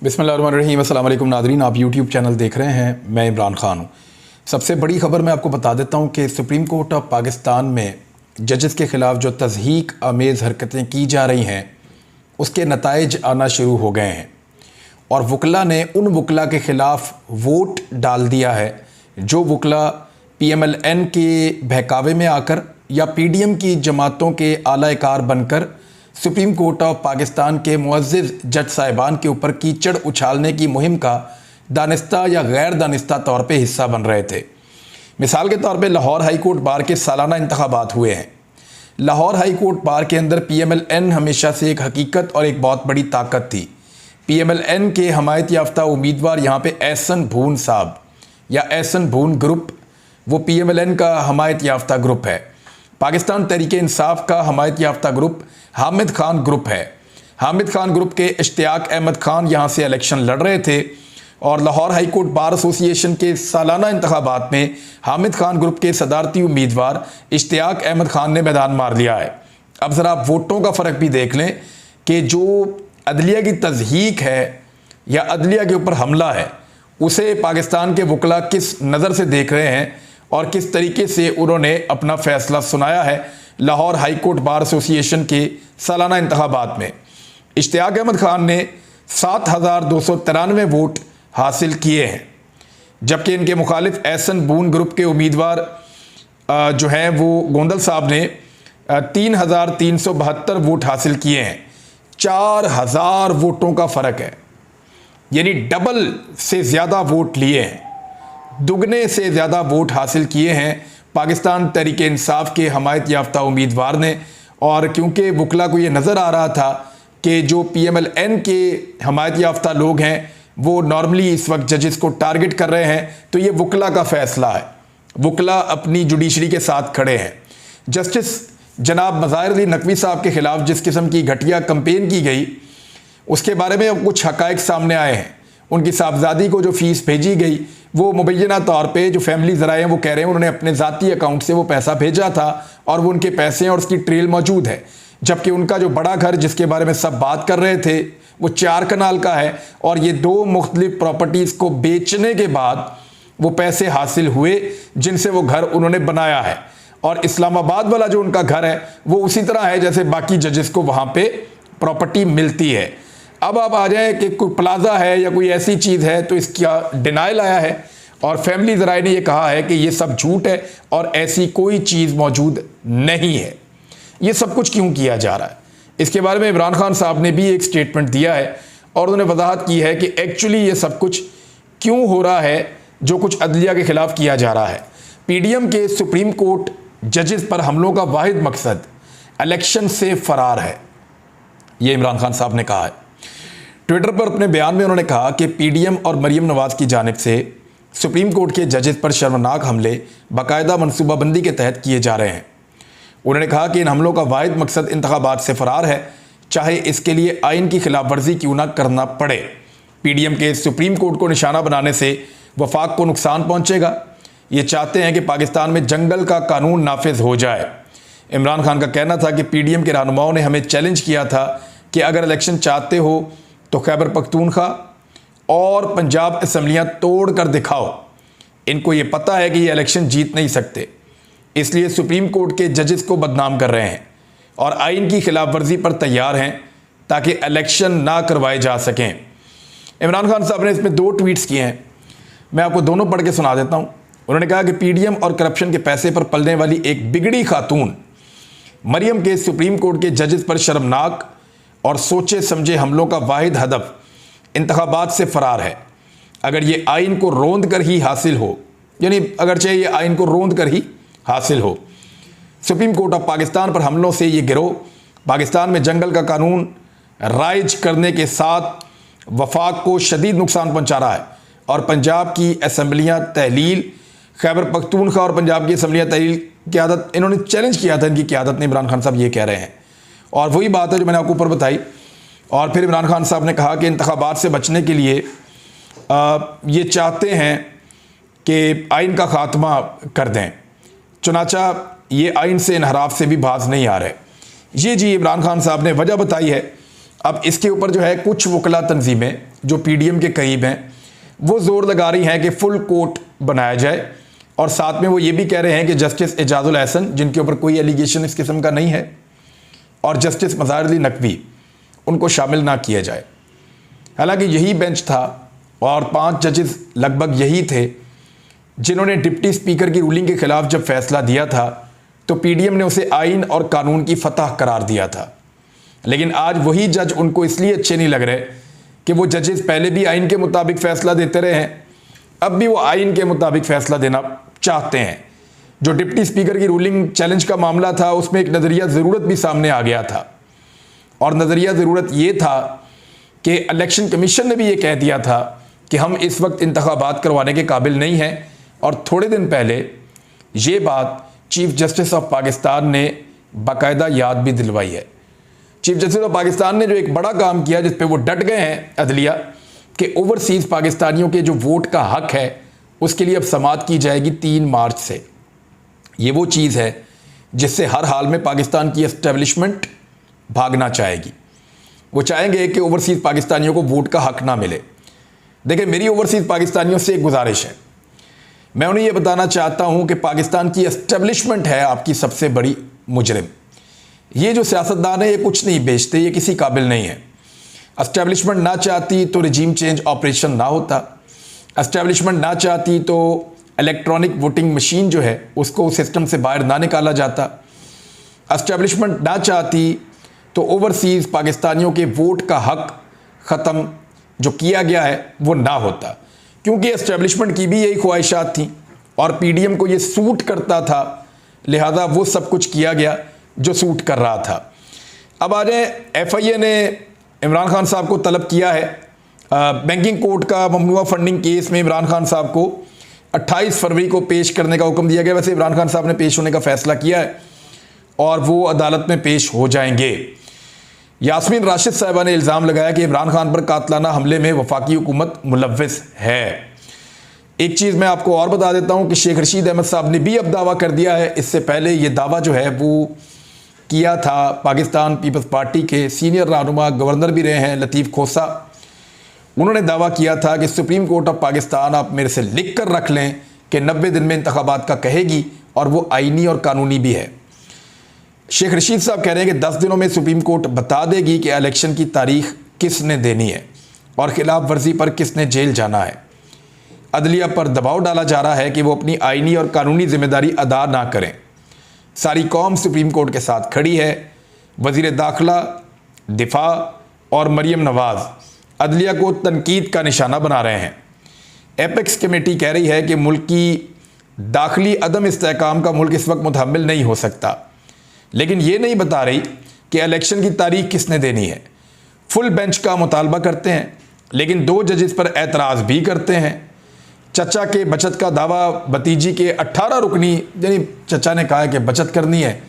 बिस्मिल्लाहिर्रहमानिर्रहीम। अस्सलाम वालेकुम नाज़रीन, आप यूट्यूब चैनल देख रहे हैं। मैं इमरान ख़ान हूँ। सबसे बड़ी ख़बर मैं आपको बता देता हूँ कि सुप्रीम कोर्ट ऑफ पाकिस्तान में जजेस के ख़िलाफ़ जो तज़हीक आमेज़ हरकतें की जा रही हैं उसके नताइज आना शुरू हो गए हैं और वकला ने उन वकला के ख़िलाफ़ वोट डाल दिया है जो वकला PMLN के बहकावे में आकर या PDM की जमातों के आला कार बनकर सुप्रीम कोर्ट ऑफ पाकिस्तान के मुअज़्ज़िज़ जज साहिबान के ऊपर कीचड़ उछालने की मुहिम का दानिस्ता या गैर दानिस्ता तौर पे हिस्सा बन रहे थे। मिसाल के तौर पे लाहौर हाई कोर्ट बार के सालाना इंतखाबात हुए हैं। लाहौर हाई कोर्ट बार के अंदर PMLN हमेशा से एक हकीकत और एक बहुत बड़ी ताकत थी। PMLN के हमायत याफ्ता उम्मीदवार यहाँ पे एहसन भून साहब या एहसन भून ग्रुप, वो PMLN का हमायत याफ्ता ग्रुप है। पाकिस्तान तहरीके इंसाफ का हमायत याफ्ता ग्रुप हामिद खान ग्रुप है। हामिद खान ग्रुप के इश्तियाक अहमद खान यहाँ से इलेक्शन लड़ रहे थे और Lahore high court bar association के सालाना इंतखाबात में हामिद खान ग्रुप के सदारती उम्मीदवार इश्तियाक अहमद खान ने मैदान मार लिया है। अब ज़रा आप वोटों का फ़र्क भी देख लें कि जो अदलिया की तज़हीक है या अदलिया के ऊपर हमला है उसे पाकिस्तान के वकला किस नज़र से देख रहे हैं और किस तरीके से उन्होंने अपना फ़ैसला सुनाया है। Lahore high court bar association के सालाना इंतखाबात में इश्तियाक अहमद खान ने 7,293 वोट हासिल किए हैं, जबकि इनके मुखालिफ एहसन भून ग्रुप के उम्मीदवार जो हैं वो गोंदल साहब ने 3,372 वोट हासिल किए हैं। 4,000 वोटों का फ़र्क है, यानी डबल से ज़्यादा वोट लिए हैं, दुगने से ज़्यादा वोट हासिल किए हैं पाकिस्तान तहरीके इंसाफ के हमायत याफ्ता उम्मीदवार ने। और क्योंकि वकला को ये नज़र आ रहा था कि जो PMLN के हमायत याफ्ता लोग हैं वो नॉर्मली इस वक्त जजेस को टारगेट कर रहे हैं, तो ये वकला का फ़ैसला है। वकला अपनी जुडिशरी के साथ खड़े हैं। जस्टिस जनाब मज़ाहिर अली नकवी साहब के ख़िलाफ़ जिस किस्म की घटिया कंपेन की गई उसके बारे में अब कुछ हक़ाइक़ सामने आए हैं। उनकी साहबजादी को जो फ़ीस भेजी गई वो मुबैना तौर पे जो फैमिली ज़राए हैं वो कह रहे हैं उन्होंने अपने ज़ाती अकाउंट से वो पैसा भेजा था और वो उनके पैसे हैं और उसकी ट्रेल मौजूद है। जबकि उनका जो बड़ा घर जिसके बारे में सब बात कर रहे थे वो 4 कनाल का है और ये 2 मुख्तलिफ प्रॉपर्टीज़ को बेचने के बाद वो पैसे हासिल हुए जिनसे वो घर उन्होंने बनाया है। और इस्लामाबाद वाला जो उनका घर है वो उसी तरह है जैसे बाकी जजेस को वहाँ पर प्रॉपर्टी मिलती है। अब आप आ जाए कि कोई प्लाजा है या कोई ऐसी चीज़ है तो इसका डिनाइल आया है और फैमिली ज़राए ने ये कहा है कि ये सब झूठ है और ऐसी कोई चीज़ मौजूद नहीं है। ये सब कुछ क्यों किया जा रहा है, इसके बारे में इमरान खान साहब ने भी एक स्टेटमेंट दिया है और उन्होंने वजाहत की है कि एक्चुअली ये सब कुछ क्यों हो रहा है जो कुछ अदलिया के ख़िलाफ़ किया जा रहा है। PDM के सुप्रीम कोर्ट जजेस पर हमलों का वाहिद मकसद इलेक्शन से फ़रार है, ये इमरान खान साहब ने कहा है। ट्विटर पर अपने बयान में उन्होंने कहा कि PDM और मरीम नवाज़ की जानिब से सुप्रीम कोर्ट के जजेस पर शर्मनाक हमले बाकायदा मनसूबाबंदी के तहत किए जा रहे हैं। उन्होंने कहा कि इन हमलों का वाहिद मकसद इंतखाबात से फ़रार है, चाहे इसके लिए आइन की खिलाफ वर्जी क्यों ना करना पड़े। PDM के सुप्रीम कोर्ट को निशाना बनाने से वफाक को नुकसान पहुँचेगा। ये चाहते हैं कि पाकिस्तान में जंगल का कानून नाफिज हो जाए। इमरान खान का कहना था कि PDM के रहनुमाओं ने हमें चैलेंज किया था कि अगर इलेक्शन चाहते हो तो खैबर पख्तूनख्वा और पंजाब असम्बलियाँ तोड़ कर दिखाओ। इनको ये पता है कि ये इलेक्शन जीत नहीं सकते, इसलिए सुप्रीम कोर्ट के जजेस को बदनाम कर रहे हैं और आइन की खिलाफ वर्जी पर तैयार हैं ताकि इलेक्शन ना करवाए जा सकें। इमरान खान साहब ने इसमें 2 ट्वीट्स किए हैं, मैं आपको दोनों पढ़ के सुना देता हूँ। उन्होंने कहा कि PDM और करप्शन के पैसे पर पलने वाली एक बिगड़ी खातून मरियम के सुप्रीम कोर्ट के जजेस पर शर्मनाक और सोचे समझे हमलों का वाहिद हदफ इंतखाबात से फ़रार है। अगर ये आइन को रोंद कर ही हासिल हो, यानी अगर चाहे ये आइन को रोंद कर ही हासिल हो, सुप्रीम कोर्ट ऑफ पाकिस्तान पर हमलों से ये गिरोह पाकिस्तान में जंगल का कानून राइज करने के साथ वफाक को शदीद नुकसान पहुँचा रहा है और पंजाब की असम्बलियाँ तहलील, खैबर पख्तूनख्वा और पंजाब की असम्बलियाँ तहलील क़यादत, इन्होंने चैलेंज किया था, इनकी क़यादत ने, इमरान खान साहब ये कह रहे हैं। और वही बात है जो मैंने आपको ऊपर बताई। और फिर इमरान खान साहब ने कहा कि इंतखाबात से बचने के लिए ये चाहते हैं कि आइन का ख़ात्मा कर दें, चुनाचा ये आइन से इनहराफ से भी बाज नहीं आ रहे। ये जी इमरान खान साहब ने वजह बताई है अब इसके ऊपर जो है कुछ वकला तंजीमें जो पीडीएम के करीब हैं वो ज़ोर लगा रही हैं कि फुल कोर्ट बनाया जाए, और साथ में वो ये भी कह रहे हैं कि जस्टिस एजाजुल एहसन, जिनके ऊपर कोई एलिगेशन इस किस्म का नहीं है, और जस्टिस मज़ाहिर अली नकवी, उनको शामिल ना किया जाए। हालांकि यही बेंच था और 5 जजेस लगभग यही थे जिन्होंने डिप्टी स्पीकर की रूलिंग के खिलाफ जब फैसला दिया था तो पीडीएम ने उसे आइन और कानून की फतह करार दिया था। लेकिन आज वही जज उनको इसलिए अच्छे नहीं लग रहे कि वो जजेस पहले भी आइन के मुताबिक फ़ैसला देते रहे हैं, अब भी वो आइन के मुताबिक फ़ैसला देना चाहते हैं। जो डिप्टी स्पीकर की रूलिंग चैलेंज का मामला था उसमें एक नज़रिया ज़रूरत भी सामने आ गया था, और नज़रिया ज़रूरत ये था कि इलेक्शन कमीशन ने भी ये कह दिया था कि हम इस वक्त इंतखाबात करवाने के काबिल नहीं हैं, और थोड़े दिन पहले ये बात चीफ जस्टिस ऑफ पाकिस्तान ने बाकायदा याद भी दिलवाई है। चीफ जस्टिस ऑफ पाकिस्तान ने जो एक बड़ा काम किया जिस पे वो डट गए हैं अदलिया कि ओवरसीज़ पाकिस्तानियों के जो वोट का हक है उसके लिए अब समाअत की जाएगी 3 मार्च से। ये वो चीज़ है जिससे हर हाल में पाकिस्तान की एस्टेब्लिशमेंट भागना चाहेगी। वो चाहेंगे कि ओवरसीज़ पाकिस्तानियों को वोट का हक ना मिले। देखिए, मेरी ओवरसीज़ पाकिस्तानियों से एक गुजारिश है, मैं उन्हें यह बताना चाहता हूं कि पाकिस्तान की एस्टेब्लिशमेंट है आपकी सबसे बड़ी मुजरिम। ये जो सियासतदान है ये कुछ नहीं बेचते, ये किसी काबिल नहीं है। एस्टेब्लिशमेंट ना चाहती तो रिजीम चेंज ऑपरेशन ना होता, एस्टेब्लिशमेंट ना चाहती तो इलेक्ट्रॉनिक वोटिंग मशीन जो है उसको सिस्टम से बाहर ना निकाला जाता, एस्टेब्लिशमेंट ना चाहती तो ओवरसीज़ पाकिस्तानियों के वोट का हक ख़त्म जो किया गया है वो ना होता, क्योंकि एस्टेब्लिशमेंट की भी यही ख्वाहिशात थी और पीडीएम को ये सूट करता था, लिहाजा वो सब कुछ किया गया जो सूट कर रहा था। अब आ जाए, एफआईए ने इमरान खान साहब को तलब किया है बैंकिंग कोर्ट का ममनुआ फंडिंग केस में इमरान खान साहब को 28 फरवरी को पेश करने का हुक्म दिया गया। वैसे इमरान खान साहब ने पेश होने का फैसला किया है और वो अदालत में पेश हो जाएंगे। यास्मीन राशिद साहिबा ने इल्ज़ाम लगाया कि इमरान खान पर कातलाना हमले में वफाकी हुकूमत मुलव्विस है। एक चीज़ मैं आपको और बता देता हूं कि शेख रशीद अहमद साहब ने भी अब दावा कर दिया है। इससे पहले ये दावा जो है वो किया था पाकिस्तान पीपल्स पार्टी के सीनियर रहनुमा, गवर्नर भी रहे हैं लतीफ़ खोसा। उन्होंने दावा किया था कि सुप्रीम कोर्ट ऑफ पाकिस्तान आप मेरे से लिख कर रख लें कि 90 दिन में इंतखाबात का कहेगी और वो आइनी और कानूनी भी है। शेख रशीद साहब कह रहे हैं कि 10 दिनों में सुप्रीम कोर्ट बता देगी कि इलेक्शन की तारीख किसने देनी है और खिलाफ वर्जी पर किसने जेल जाना है। अदलिया पर दबाव डाला जा रहा है कि वो अपनी आइनी और कानूनी जिम्मेदारी अदा ना करें। सारी कौम सुप्रीम कोर्ट के साथ खड़ी है। वज़ीर दाखिला, दिफा और मरियम नवाज़ अदलिया को तनकीद का निशाना बना रहे हैं। एपेक्स कमेटी कह रही है कि मुल्क की दाखिली अदम इस्तेहकाम का मुल्क इस वक्त मुतहम्मिल नहीं हो सकता, लेकिन ये नहीं बता रही कि इलेक्शन की तारीख किसने देनी है। फुल बेंच का मुतालबा करते हैं लेकिन 2 जजेस पर एतराज़ भी करते हैं। चचा के बचत का दावा भतीजी के 18 रुकनी, यानी चचा ने कहा है कि बचत करनी है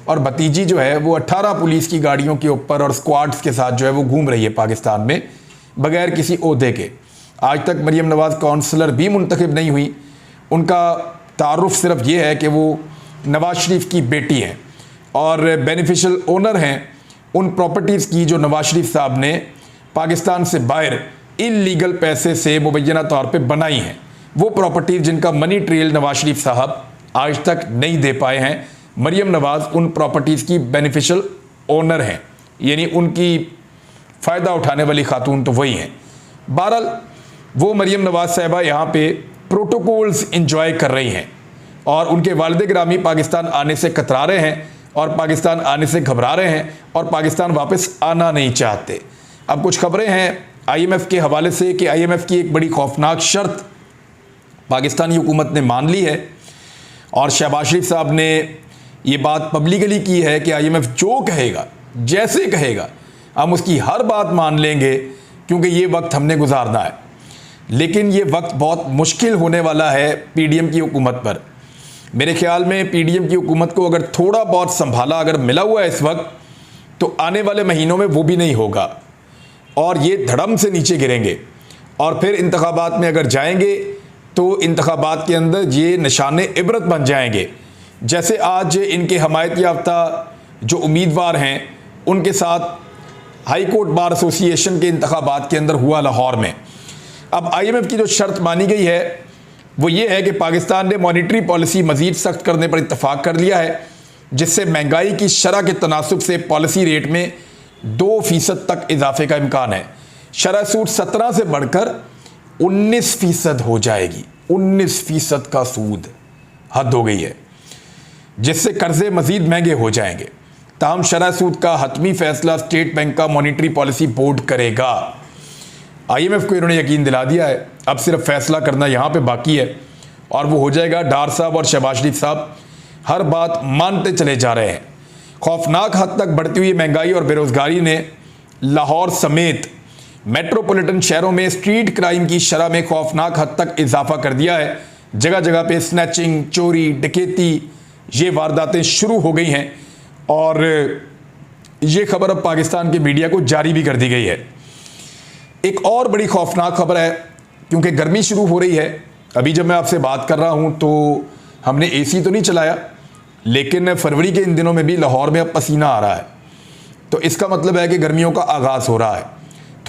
और भतीजी जो है वो 18 पुलिस की गाड़ियों के ऊपर और स्क्वाड्स के साथ जो है वो घूम रही है पाकिस्तान में बगैर किसी ओहदे के। आज तक मरियम नवाज़ काउंसलर भी मुंतखब नहीं हुई। उनका तारुफ सिर्फ ये है कि वो नवाज शरीफ की बेटी हैं और बेनिफिशियल ओनर हैं उन प्रॉपर्टीज़ की जो नवाज शरीफ साहब ने पाकिस्तान से बाहर इल्लीगल पैसे से मुबैना तौर पे बनाई हैं। वो प्रॉपर्टीज़ जिनका मनी ट्रेल नवाज शरीफ साहब आज तक नहीं दे पाए हैं। मरियम नवाज़ उन प्रॉपर्टीज़ की बेनिफिशियल ओनर हैं, यानी उनकी फ़ायदा उठाने वाली खातून तो वही हैं। बहरहाल वो मरियम नवाज़ साहिबा यहाँ पे प्रोटोकॉल्स इंजॉय कर रही हैं और उनके वालिद गिरामी पाकिस्तान आने से कतरा रहे हैं और पाकिस्तान आने से घबरा रहे हैं और पाकिस्तान वापस आना नहीं चाहते। अब कुछ खबरें हैं IMF के हवाले से कि IMF की एक बड़ी खौफनाक शर्त पाकिस्तानी हुकूमत ने मान ली है और शहबाज शरीफ साहब ने ये बात पब्लिकली की है कि IMF जो कहेगा, जैसे कहेगा, हम उसकी हर बात मान लेंगे क्योंकि ये वक्त हमने गुजारना है। लेकिन ये वक्त बहुत मुश्किल होने वाला है PDM की हुकूमत पर। मेरे ख्याल में PDM की हुकूमत को अगर थोड़ा बहुत संभाला अगर मिला हुआ है इस वक्त, तो आने वाले महीनों में वो भी नहीं होगा और ये धड़म से नीचे गिरेंगे और फिर इंतखाबात में अगर जाएंगे तो इंतखाबात के अंदर ये निशाने इबरत बन जाएंगे। जैसे आज इनके हमायत याफ्ता जो उम्मीदवार हैं उनके साथ हाई कोर्ट बार एसोसिएशन के इंतखाबात के अंदर हुआ लाहौर में। अब IMF की जो शर्त मानी गई है वो ये है कि पाकिस्तान ने मॉनिटरी पॉलिसी मज़ीद सख्त करने पर इत्तफाक कर लिया है, जिससे महंगाई की शरह के तनासुब से पॉलिसी रेट में 2% तक इजाफे का इम्कान है। शरह सूद 17 से बढ़कर 19% हो जाएगी। 19% का सूद, हद हो गई है, जिससे कर्जे मज़ीद महंगे हो जाएंगे। ताहम शरह सूद का हतमी फैसला स्टेट बैंक का मॉनिटरी पॉलिसी बोर्ड करेगा। IMF को इन्होंने यकीन दिला दिया है, अब सिर्फ फैसला करना यहाँ पे बाकी है और वो हो जाएगा। डार साहब और शहबाज शरीफ साहब हर बात मानते चले जा रहे हैं। खौफनाक हद तक बढ़ती हुई महंगाई और बेरोज़गारी ने लाहौर समेत मेट्रोपॉलिटन शहरों में स्ट्रीट क्राइम की शरह में खौफनाक हद तक इजाफा कर दिया है। जगह जगह पे स्नैचिंग, चोरी, डकैती, ये वारदातें शुरू हो गई हैं और ये खबर अब पाकिस्तान के मीडिया को जारी भी कर दी गई है। एक और बड़ी खौफनाक खबर है, क्योंकि गर्मी शुरू हो रही है। अभी जब मैं आपसे बात कर रहा हूं तो हमने AC तो नहीं चलाया, लेकिन फरवरी के इन दिनों में भी लाहौर में अब पसीना आ रहा है, तो इसका मतलब है कि गर्मियों का आगाज़ हो रहा है।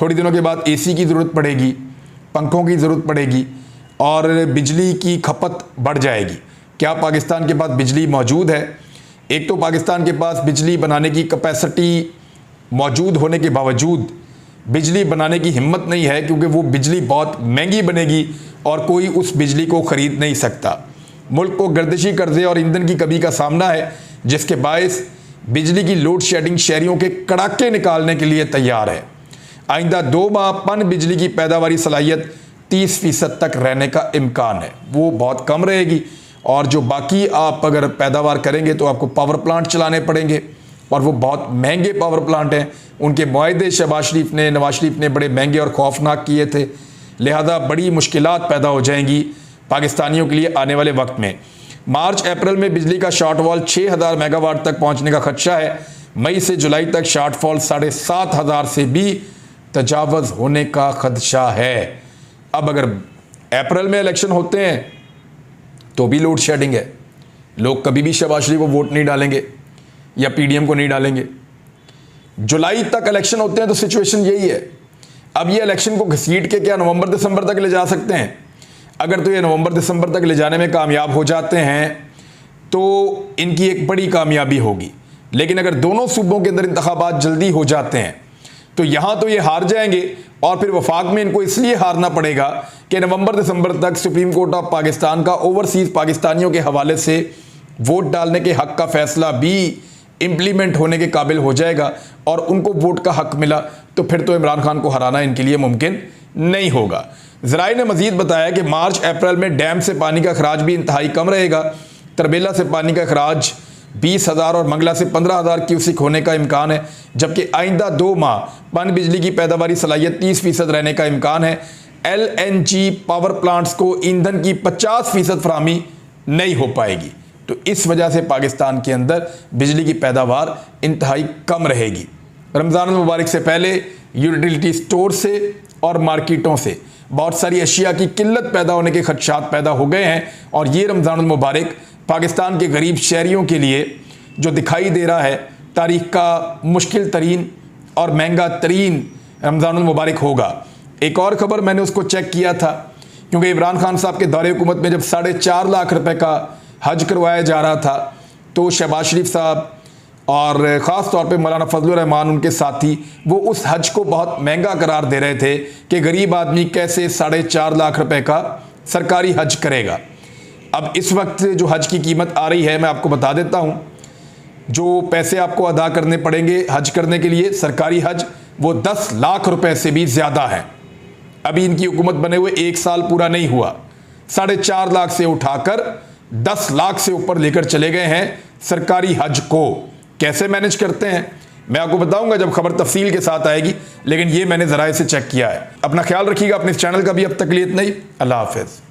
थोड़ी दिनों के बाद AC की ज़रूरत पड़ेगी, पंखों की ज़रूरत पड़ेगी और बिजली की खपत बढ़ जाएगी। क्या पाकिस्तान के पास बिजली मौजूद है? एक तो पाकिस्तान के पास बिजली बनाने की कैपेसिटी मौजूद होने के बावजूद बिजली बनाने की हिम्मत नहीं है, क्योंकि वो बिजली बहुत महंगी बनेगी और कोई उस बिजली को ख़रीद नहीं सकता। मुल्क को गर्दिशी कर्जे और ईंधन की कमी का सामना है, जिसके बायस बिजली की लोड शेडिंग शहरियों के कड़ाके निकालने के लिए तैयार है। आइंदा 2 माह पन बिजली की पैदावारी सलाहियत 30% तक रहने का इम्कान है, वो बहुत कम रहेगी और जो बाकी आप अगर पैदावार करेंगे तो आपको पावर प्लांट चलाने पड़ेंगे और वो बहुत महंगे पावर प्लांट हैं। उनके मुआहदे शहबाज शरीफ ने, नवाज शरीफ ने बड़े महंगे और खौफनाक किए थे, लिहाजा बड़ी मुश्किलात पैदा हो जाएंगी पाकिस्तानियों के लिए आने वाले वक्त में। मार्च अप्रैल में बिजली का शॉर्टफॉल 6000 मेगावाट तक पहुंचने का खदशा है। मई से जुलाई तक शॉर्टफॉल 7500 से भी तजावज़ होने का खदशा है। अब अगर अप्रैल में इलेक्शन होते हैं तो भी लोड शेडिंग है, लोग कभी भी शहबाज शरीफ को वोट नहीं डालेंगे या PDM को नहीं डालेंगे। जुलाई तक इलेक्शन होते हैं तो सिचुएशन यही है। अब ये इलेक्शन को घसीट के क्या नवंबर दिसंबर तक ले जा सकते हैं? अगर तो ये नवंबर दिसंबर तक ले जाने में कामयाब हो जाते हैं तो इनकी एक बड़ी कामयाबी होगी, लेकिन अगर दोनों सूबों के अंदर इंतखाबात जल्दी हो जाते हैं तो यहाँ तो ये हार जाएंगे और फिर वफाक में इनको इसलिए हारना पड़ेगा कि नवंबर दिसंबर तक सुप्रीम कोर्ट ऑफ पाकिस्तान का ओवरसीज़ पाकिस्तानियों के हवाले से वोट डालने के हक़ का फैसला भी इम्प्लीमेंट होने के काबिल हो जाएगा और उनको वोट का हक मिला तो फिर तो इमरान खान को हराना इनके लिए मुमकिन नहीं होगा। ज़राए ने मज़ीद बताया कि मार्च अप्रैल में डैम से पानी का अखराज भी इंतहाई कम रहेगा। तरबेला से पानी का अखराज 20,000 और मंगला से 15,000 क्यूसिक होने का इम्कान है, जबकि आइंदा 2 माह पन बिजली की पैदावारी सलाहियत 30% रहने का इम्कान है। LNG पावर प्लांट्स को ईंधन की 50% फराहमी नहीं हो पाएगी, तो इस वजह से पाकिस्तान के अंदर बिजली की पैदावार इंतहाई कम रहेगी। रमज़ान मुबारक से पहले यूटिलिटी स्टोर से और मार्केटों से बहुत सारी अशिया की किल्लत पैदा होने के खदशात पैदा हो गए हैं और ये रमज़ान मुबारक पाकिस्तान के गरीब शहरियों के लिए जो दिखाई दे रहा है तारीख़ का मुश्किल तरीन और महंगा तरीन रमज़ान मुबारक होगा। एक और ख़बर मैंने उसको चेक किया था, क्योंकि इमरान खान साहब के दौरे हुकूमत में जब 4.5 लाख रुपए का हज करवाया जा रहा था तो शहबाज शरीफ साहब और ख़ास तौर पे मौलाना फजलुर रहमान उनके साथी वो उस हज को बहुत महंगा करार दे रहे थे कि गरीब आदमी कैसे 4.5 लाख रुपए का सरकारी हज करेगा। अब इस वक्त जो हज की कीमत आ रही है मैं आपको बता देता हूँ, जो पैसे आपको अदा करने पड़ेंगे हज करने के लिए सरकारी हज, वो 10 लाख रुपए से भी ज़्यादा है। अभी इनकी हुकूमत बने हुए 1 साल पूरा नहीं हुआ, 4.5 लाख से उठाकर 10 लाख से ऊपर लेकर चले गए हैं सरकारी हज को। कैसे मैनेज करते हैं मैं आपको बताऊंगा जब खबर तफसील के साथ आएगी, लेकिन ये मैंने ज़राए से चेक किया है। अपना ख्याल रखिएगा, अपने इस चैनल का भी अब तक के लिए इतना ही। अल्लाह हाफ़िज़।